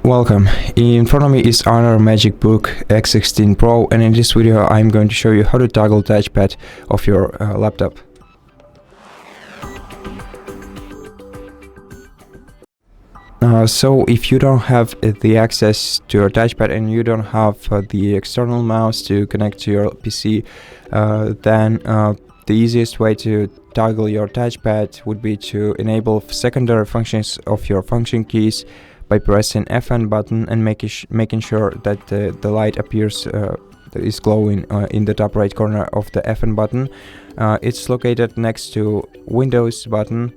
Welcome. In front of me is HONOR MagicBook X16 Pro, and in this video I'm going to show you how to toggle touchpad of your laptop. So if you don't have the access to your touchpad and you don't have the external mouse to connect to your PC, then the easiest way to toggle your touchpad would be to enable secondary functions of your function keys by pressing F1 button and making sure that the light appears is glowing in the top right corner of the F1 button. It's located next to Windows button.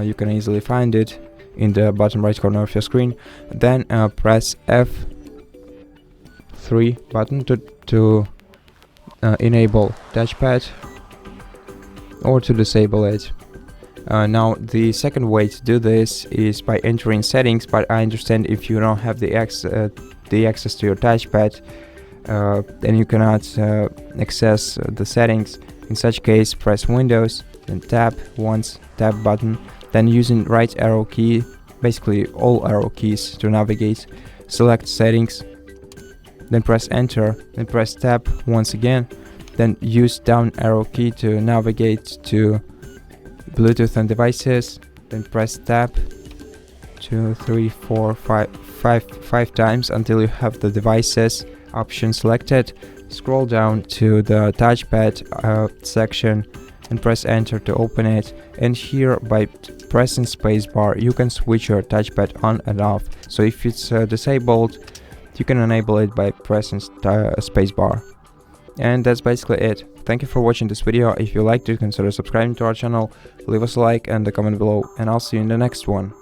You can easily find it in the bottom right corner of your screen. Then press F3 button to enable touchpad or to disable it. Now the second way to do this is by entering settings, but I understand if you don't have the access to your touchpad, then you cannot access the settings. In such case, press Windows, then tap button, then using right arrow key, basically all arrow keys to navigate, select settings, then press enter, then press tab once again, then use down arrow key to navigate to Bluetooth and devices, then press tab 2, 3, 4, 5 times until you have the devices option selected. Scroll down to the touchpad section and press enter to open it, and here by pressing spacebar you can switch your touchpad on and off. So if it's disabled, you can enable it by pressing spacebar. And that's basically it. Thank you for watching this video. If you liked it, consider subscribing to our channel, leave us a like and a comment below, and I'll see you in the next one.